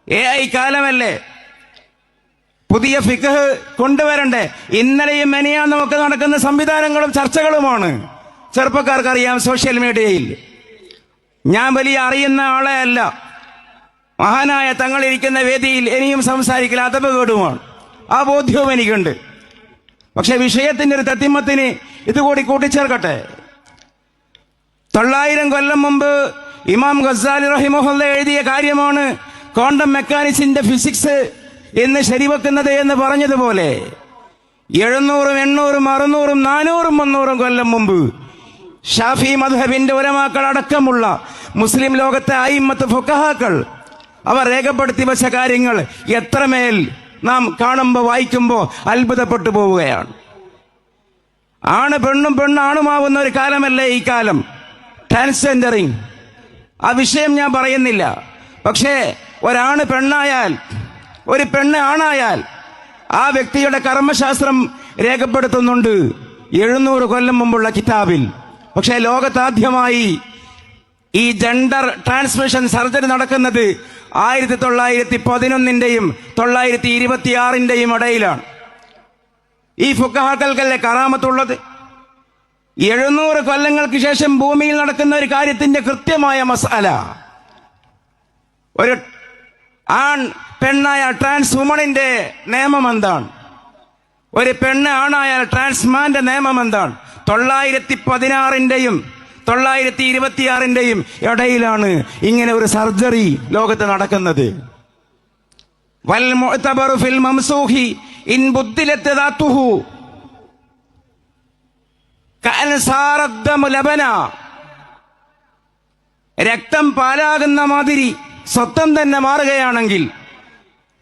AI കാലമല്ലേ, പുതിയ ഫിഖ് കൊണ്ടുവരണ്ടേ? ഇന്നലെയും മെനിയാന്നും ഒക്കെ നടക്കുന്ന സംവിധാനങ്ങളും ചർച്ചകളുമാണ് ചെറുപ്പക്കാർക്കറിയാം സോഷ്യൽ മീഡിയയിൽ. ഞാൻ വലിയ അറിയുന്ന ആളെ അല്ല, മഹാനായ തങ്ങളിരിക്കുന്ന വേദിയിൽ ഇനിയും സംസാരിക്കൽ അതപകേടുമാണ്, ആ ബോധ്യവും എനിക്കുണ്ട്. പക്ഷെ വിഷയത്തിന്റെ ഒരു തത്തിമത്തിന് ഇതുകൂടി കൂട്ടിച്ചേർക്കട്ടെ. 900 കൊല്ലം മുമ്പ് ഇമാം ഗസാലി റഹിമഹുല്ല എഴുതിയ കാര്യമാണ് ക്വാണ്ടം മെക്കാനിക്സിന്റെ ഫിസിക്സ് എന്ന് ശരിവെക്കുന്നത് എന്ന് പറഞ്ഞതുപോലെ 700, 800, 600, 400, 300 കൊല്ലം മുമ്പ് ഷാഫി മദ്ഹബിന്റെ ഉലമാക്കൾ അടക്കമുള്ള മുസ്ലിം ലോകത്തെ അയിമ്മത്ത് ഫുഖഹാക്കൾ അവർ രേഖപ്പെടുത്തി വെച്ച കാര്യങ്ങൾ എത്രമേൽ നാം കാണുമ്പോൾ വായിക്കുമ്പോൾ അത്ഭുതപ്പെട്ടു പോവുകയാണ്. ആണ് പെണ്ണും പെണ്ണാണുമാവുന്ന ഒരു കാലമല്ലേ ഈ കാലം, ട്രാൻസ്ജെൻഡറിങ്. ആ വിഷയം ഞാൻ പറയുന്നില്ല. പക്ഷേ ഒരാണ് പെണ്ണായാൽ, ഒരു പെണ്ണ് ആണായാൽ ആ വ്യക്തിയുടെ കർമ്മശാസ്ത്രം രേഖപ്പെടുത്തുന്നുണ്ട് 700 കൊല്ലം മുമ്പുള്ള കിതാബിൽ. പക്ഷേ ലോകത്താദ്യമായി ഈ ജെൻഡർ ട്രാൻസ്മിഷൻ സർജറി നടക്കുന്നത് 1911-ന്റെയും 926-ന്റെയും ഇടയിലാണ്. ഈ ഫുഖഹാക്കൾക്കല്ലേ കറാമത്തുള്ളത്? 700 കൊല്ലങ്ങൾക്ക് ശേഷം ഭൂമിയിൽ നടക്കുന്ന ഒരു കാര്യത്തിന്റെ കൃത്യമായ മസാല, ഒരു ആൺ പെണ്ണായ ട്രാൻസ് വുമണിന്റെ നിയമം എന്താണ്, ഒരു പെണ്ണ് ആണായാൽ ട്രാൻസ്മാന്റെ നിയമം എന്താണ്? 916-ന്റെയും 926-ന്റെയും ഇടയിലാണ് ഇങ്ങനെ ഒരു സർജറി ലോകത്ത് നടക്കുന്നത്. വൽ മുഅ്തബറു ഫിൽ മംസൂഹി ഇൻ ബുദ്ദിലത് ദാതുഹു കഅൻ സാറദ്ദമു ലബന. രക്തം പാലാകുന്ന മാതിരി സ്വത്തം തന്നെ മാറുകയാണെങ്കിൽ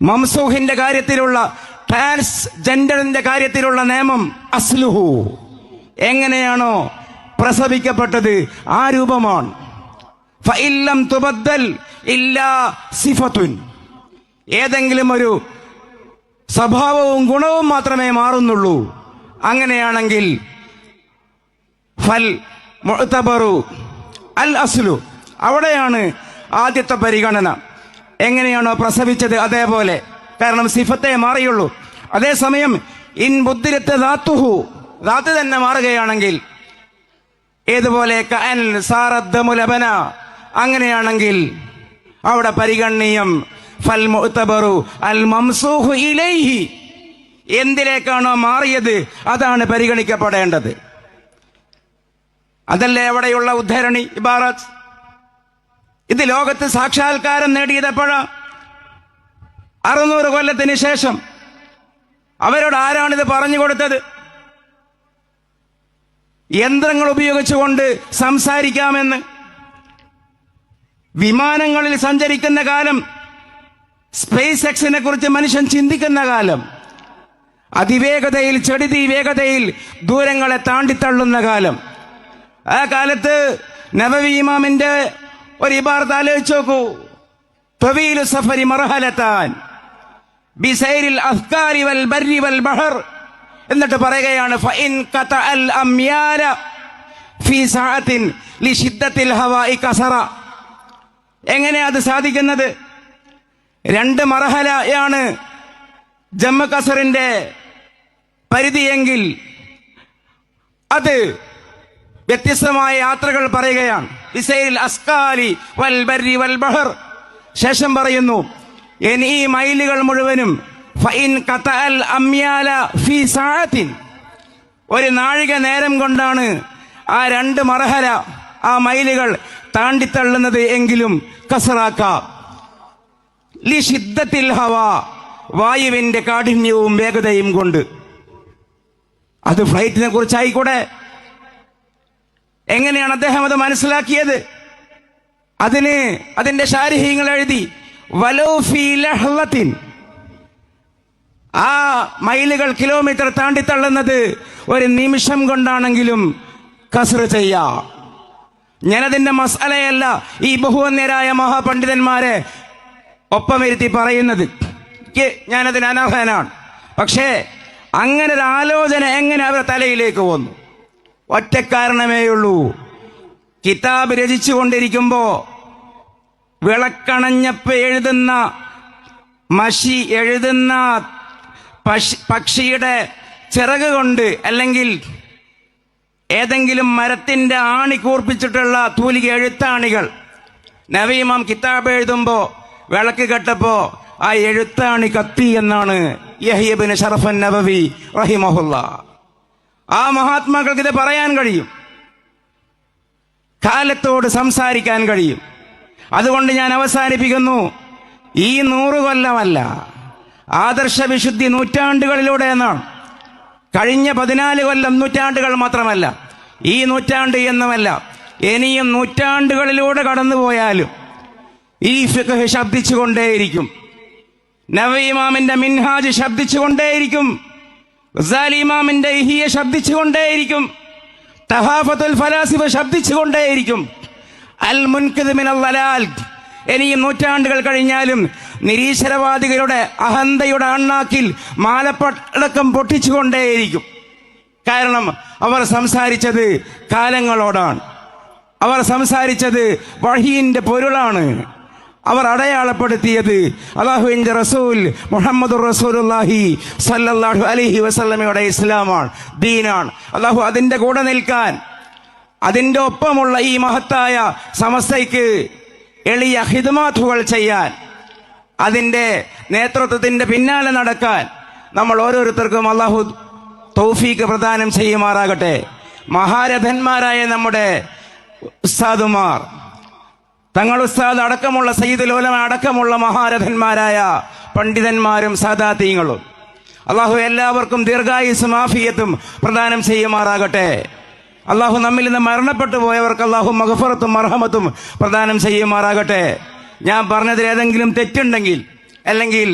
മംസൂഹിന്റെ കാര്യത്തിലുള്ള, ട്രാൻസ്ജെൻഡറിന്റെ കാര്യത്തിലുള്ള നിയമം അസ്ലുഹു, എങ്ങനെയാണോ പ്രസവിക്കപ്പെട്ടത് ആ രൂപമാണ്. ഫഇല്ലം തുബദ്ദൽ ഇല്ലാ സിഫത്തുൻ, ഏതെങ്കിലും ഒരു സ്വഭാവവും ഗുണവും മാത്രമേ മാറുന്നുള്ളൂ. അങ്ങനെയാണെങ്കിൽ ഫൽ മുഅ്തബറു അൽ അസ്ലു, അവിടെയാണ് ആദ്യത്തെ പരിഗണന. എങ്ങനെയാണോ പ്രസവിച്ചത് അതേപോലെ, കാരണം സിഫത്തെ മാറിയുള്ളൂ. അതേസമയം ഇൻ ബുദ്ധിരത്തെ ദാത്തുഹു, ദാത്ത് തന്നെ മാറുകയാണെങ്കിൽ, ഏതുപോലെ കഅൻ സാറദ്ദമു ലബന, അങ്ങനെയാണെങ്കിൽ അവിടെ പരിഗണനീയം ഫൽ മുഅ്തബറു അൽ മംസൂഹു ഇലൈഹി, എന്തിലേക്കാണോ മാറിയത് അതാണ് പരിഗണിക്കപ്പെടേണ്ടത്. അതല്ലേ അവിടെയുള്ള ഉദ്ധരണി ഇബാറത്ത്. ഇത് ലോകത്ത് സാക്ഷാത്കാരം നേടിയത് എപ്പോഴാ? 600 കൊല്ലത്തിന് ശേഷം. അവരോട് ആരാണിത് പറഞ്ഞു കൊടുത്തത്? യന്ത്രങ്ങൾ ഉപയോഗിച്ചുകൊണ്ട് സംസാരിക്കാമെന്ന്. വിമാനങ്ങളിൽ സഞ്ചരിക്കുന്ന കാലം, സ്പേസ് എക്സിനെ കുറിച്ച് മനുഷ്യൻ ചിന്തിക്കുന്ന കാലം, അതിവേഗതയിൽ, ചെടുതി വേഗതയിൽ ദൂരങ്ങളെ താണ്ടിത്തള്ളുന്ന കാലം. ആ കാലത്ത് നബവി ഇമാമിന്റെ ഒരു ഇബാറത്ത് ആലോചിച്ച് നോക്കൂ. തവീലു സഫരി മർഹലതാൻ ബിസൈരിൽ അസ്കാരി വൽ ബർരി വൽ ബഹർ, എന്നിട്ട് പറയുകയാണ് ഫഇൻ ഖതഅൽ അംയാല ഫീ സഅത്തിൻ ലിശിദ്ദത്തിൽ ഹവാഇ കസറ. എങ്ങനെ അത് സാധിക്കുന്നത്? 2 മർഹലയാണ് ജമ്മു കസറിന്റെ പരിധിയെങ്കിൽ അത് വ്യത്യസ്തമായ യാത്രകൾ പറയുകയാണ്. ബിസൈരിൽ അസ്കാരി വൽ ബർരി വൽ ബഹർ. ശേഷം പറയുന്നു ഇനി ഈ മൈലുകൾ മുഴുവനും ഫഇൻ ഖതഅൽ അംയാല ഫീ സഅത്തിൻ, ഒരു നാഴിക നേരം കൊണ്ടാണ് ആ 2 മർഹല, ആ മൈലുകൾ താണ്ടിത്തള്ളുന്നത് എങ്കിലും കസറാക്കാം. ലിശിദ്ദത്തിൽ ഹവാ, വായുവിന്റെ കാഠിന്യവും വേഗതയും കൊണ്ട്. അത് ഫ്ലൈറ്റിനെ കുറിച്ചായിക്കൂടെ? എങ്ങനെയാണ് അദ്ദേഹം അത് മനസ്സിലാക്കിയത്? അതിന്റെ ശാരീരികങ്ങൾ എഴുതി വലൗ ഫീ ലഹ്ളത്തിൻ, ആ മൈലുകൾ, കിലോമീറ്റർ താണ്ടിത്തള്ളുന്നത് ഒരു നിമിഷം കൊണ്ടാണെങ്കിലും കസ്ർ ചെയ്യാം. ഞാനതിന്റെ മസലയല്ല ഈ ബഹുവന്യരായ മഹാപണ്ഡിതന്മാരെ ഒപ്പമിരുത്തി പറയുന്നത്, ഞാനതിന് അനർഹനാണ്. പക്ഷേ അങ്ങനെ ഒരു ആലോചന എങ്ങനെ അവരുടെ തലയിലേക്ക് വന്നു? ഒറ്റ കാരണമേയുള്ളൂ. കിതാബ് രചിച്ചു കൊണ്ടിരിക്കുമ്പോ വിളക്കണഞ്ഞപ്പ് എഴുതുന്ന മഷി എഴുതുന്ന പക്ഷിയുടെ ചിറക് കൊണ്ട് അല്ലെങ്കിൽ ഏതെങ്കിലും മരത്തിന്റെ ആണി കൂർപ്പിച്ചിട്ടുള്ള തൂലിക എഴുത്താണികൾ. നബി ഇമാം കിതാബ് എഴുതുമ്പോ വിളക്ക് കെട്ടപ്പോ ആ എഴുത്താണി കത്തി എന്നാണ് യഹ്യ ഇബ്നു ശറഫ് നബവി റഹിമഹുല്ലാ. ആ മഹാത്മാക്കൾക്ക് ഇത് പറയാൻ കഴിയും, കാലത്തോട് സംസാരിക്കാൻ കഴിയും. അതുകൊണ്ട് ഞാൻ അവസാനിപ്പിക്കുന്നു. ഈ 100 കൊല്ലമല്ല, ആദർശ വിശുദ്ധി നൂറ്റാണ്ടുകളിലൂടെ എന്നാണ്. കഴിഞ്ഞ 14 കൊല്ലം നൂറ്റാണ്ടുകൾ മാത്രമല്ല, ഈ നൂറ്റാണ്ട് എന്നുമല്ല, ഇനിയും നൂറ്റാണ്ടുകളിലൂടെ കടന്നുപോയാലും ഈ ഫിഖ് ശബ്ദിച്ചുകൊണ്ടേയിരിക്കും. നവവി ഇമാമിന്റെ മിൻഹാജ് ശബ്ദിച്ചുകൊണ്ടേയിരിക്കും. ഗസാലി ഇമാമിന്റെ ഇഹിയ ശബ്ദിച്ചുകൊണ്ടേയിരിക്കും. തഹാഫത്തുൽ ഫലാസിഫ ശബ്ദിച്ചുകൊണ്ടേയിരിക്കും. അൽ മുൻകിദ് മിനൽ ളലാൽ ഇനിയും നൂറ്റാണ്ടുകൾ കഴിഞ്ഞാലും നിരീശ്വരവാദികളുടെ അഹന്തയുടെ അണ്ണാക്കിൽ മാലപ്പടക്കം പൊട്ടിച്ചുകൊണ്ടേയിരിക്കും. കാരണം അവർ സംസാരിച്ചത് കാലങ്ങളോടാണ്, അവർ സംസാരിച്ചത് വഹീന്റെ പൊരുളാണ്, അവർ അടയാളപ്പെടുത്തിയത് അല്ലാഹുവിന്റെ റസൂൽ മുഹമ്മദുർ റസൂലുള്ളാഹി സ്വല്ലല്ലാഹു അലൈഹി വസല്ലമയുടെ ഇസ്ലാമാണ്, ദീനാണ്. അല്ലാഹു അതിന്റെ കൂടെ നിൽക്കാൻ, അതിന്റെ ഒപ്പമുള്ള ഈ മഹത്തായ സമസ്തയ്ക്ക് എളിയ ഖിദ്മത്തുകൾ ചെയ്യാൻ, അതിന്റെ നേതൃത്വത്തിന്റെ പിന്നാലെ നടക്കാൻ നമ്മൾ ഓരോരുത്തർക്കും അല്ലാഹു തൗഫീഖ് പ്രദാനം ചെയ്യുമാറാകട്ടെ. മഹാരഥന്മാരായ നമ്മുടെ ഉസ്താദുമാർ, തങ്ങൾ ഉസ്താദ് അടക്കമുള്ള സയ്യിദുൽ ഉലമ അടക്കമുള്ള മഹാരഥന്മാരായ പണ്ഡിതന്മാരും സാദാത്യങ്ങളും അല്ലാഹു എല്ലാവർക്കും ദീർഘായുസ്സും ആഫിയത്തും പ്രദാനം ചെയ്യുമാറാകട്ടെ. അല്ലാഹു നമ്മിൽ നിന്ന് മരണപ്പെട്ടു പോയവർക്ക് അല്ലാഹു മഗ്ഫിറത്തും മർഹമത്തും പ്രദാനം ചെയ്യുമാറാകട്ടെ. ഞാൻ പറഞ്ഞതിൽ ഏതെങ്കിലും തെറ്റുണ്ടെങ്കിൽ, അല്ലെങ്കിൽ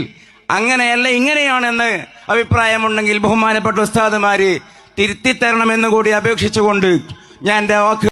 അങ്ങനെയല്ല ഇങ്ങനെയാണെന്ന് അഭിപ്രായമുണ്ടെങ്കിൽ ബഹുമാനപ്പെട്ട ഉസ്താദുമാര് തിരുത്തിത്തരണമെന്ന് കൂടി അപേക്ഷിച്ചുകൊണ്ട് ഞാൻ എൻ്റെ വാക്ക്